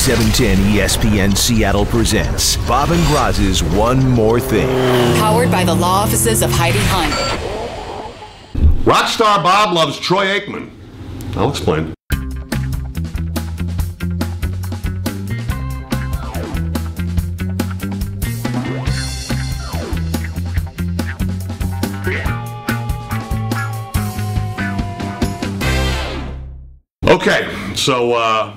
710 ESPN Seattle presents Bob and Groz's One More Thing. Powered by the law offices of Heidi Hunt. Rockstar Bob loves Troy Aikman. I'll explain. Okay, so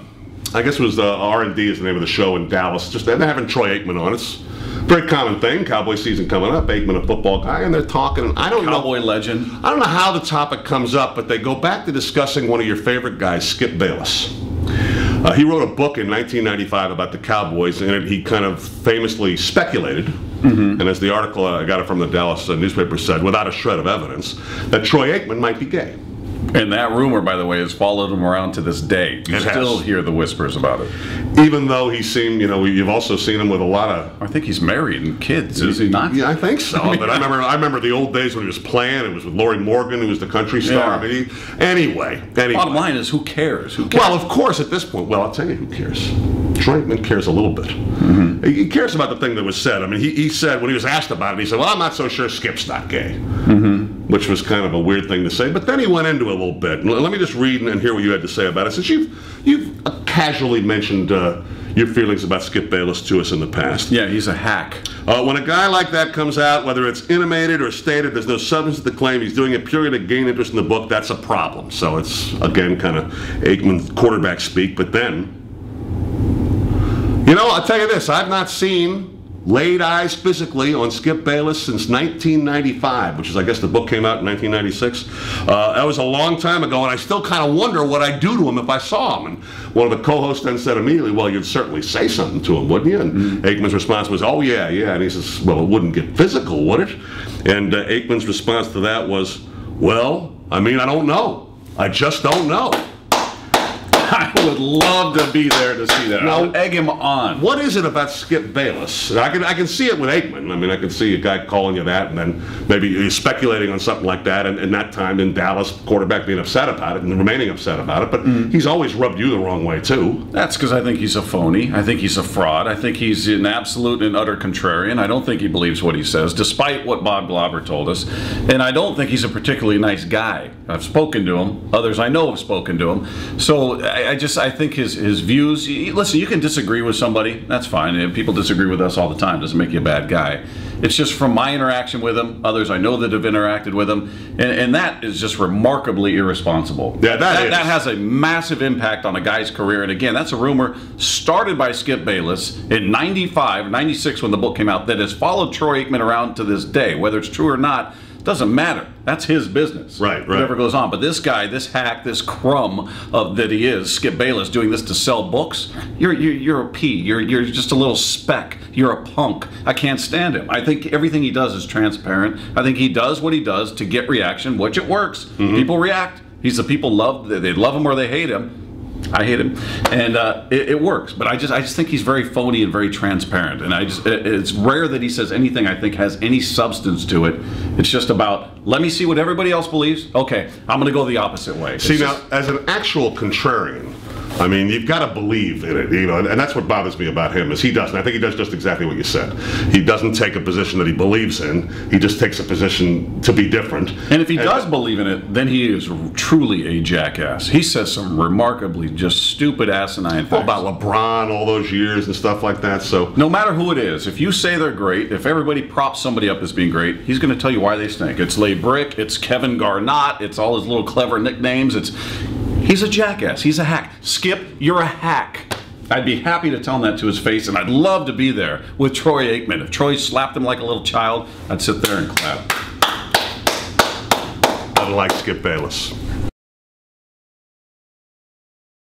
I guess it was R&D is the name of the show in Dallas. Just they're having Troy Aikman on. It's a very common thing. Cowboy season coming up. Aikman, a football guy, and they're talking. I don't know. Cowboy legend. I don't know how the topic comes up, but they go back to discussing one of your favorite guys, Skip Bayless. He wrote a book in 1995 about the Cowboys, and he kind of famously speculated, and as the article I got it from the Dallas newspaper said, without a shred of evidence, that Troy Aikman might be gay. And that rumor, by the way, has followed him around to this day. You still hear the whispers about it. Even though he seemed, you know, you've also seen him with a lot of... I think he's married and kids, is he not? Yeah, I think so. But I remember the old days when he was playing. It was with Lori Morgan, who was the country star. Yeah. Anyway. Bottom line is, who cares? Who cares? Well, of course, at this point, well, I'll tell you who cares. Troy Aikman cares a little bit. He cares about the thing that was said. I mean, he said, when he was asked about it, he said, well, I'm not so sure Skip's not gay. Which was kind of a weird thing to say. But then he went into it a little bit. Let me just read and hear what you had to say about it. Since you've casually mentioned your feelings about Skip Bayless to us in the past. Yeah, he's a hack. When a guy like that comes out, whether it's intimated or stated, there's no substance to the claim, he's doing it purely to gain interest in the book, that's a problem. So it's, again, kind of Aikman quarterback speak. But then, you know, I'll tell you this, I've not seen laid eyes physically on Skip Bayless since 1995, which is, I guess, the book came out in 1996. That was a long time ago, and I still kind of wonder what I'd do to him if I saw him. And one of the co-hosts then said immediately, well, you'd certainly say something to him, wouldn't you? And Aikman's response was, oh, yeah. And he says, well, it wouldn't get physical, would it? And Aikman's response to that was, well, I mean, I don't know. I just don't know. I would love to be there to see that. I would egg him on. What is it about Skip Bayless? I can see it with Aikman. I mean, I can see a guy calling you that, and then maybe he's speculating on something like that, and that time in Dallas, quarterback being upset about it and remaining upset about it. But he's always rubbed you the wrong way too. That's because I think he's a phony. I think he's a fraud. I think he's an absolute and utter contrarian. I don't think he believes what he says, despite what Bob Glauber told us. And I don't think he's a particularly nice guy. I've spoken to him. Others I know have spoken to him. So I think his views, listen, you can disagree with somebody, that's fine. People disagree with us all the time, doesn't make you a bad guy. It's just from my interaction with him, others I know that have interacted with him, and that is just remarkably irresponsible. Yeah, that has a massive impact on a guy's career, and again, that's a rumor started by Skip Bayless in 95, 96 when the book came out, that has followed Troy Aikman around to this day. Whether it's true or not, doesn't matter. That's his business. Right. Whatever goes on. But this guy, this hack, this crumb that he is, Skip Bayless, doing this to sell books, you're a pea. You're just a little speck. You're a punk. I can't stand him. I think everything he does is transparent. I think he does what he does to get reaction, which it works. People react. He's the people love. They love him or they hate him. I hate him, and it works. But I just think he's very phony and very transparent. And it's rare that he says anything I think has any substance to it. It's just about, let me see what everybody else believes. Okay, I'm going to go the opposite way. See, now, as an actual contrarian, I mean, you've got to believe in it, you know, and that's what bothers me about him, is he doesn't. I think he does just exactly what you said. He doesn't take a position that he believes in. He just takes a position to be different. And if he does believe in it, then he is truly a jackass. He says some remarkably just stupid, asinine things. About LeBron all those years and stuff like that. So no matter who it is, if you say they're great, if everybody props somebody up as being great, he's going to tell you why they stink. It's Lay Brick, it's Kevin Garnott, it's all his little clever nicknames. He's a jackass. He's a hack. Skip, you're a hack. I'd be happy to tell him that to his face, and I'd love to be there with Troy Aikman. If Troy slapped him like a little child, I'd sit there and clap. I like Skip Bayless.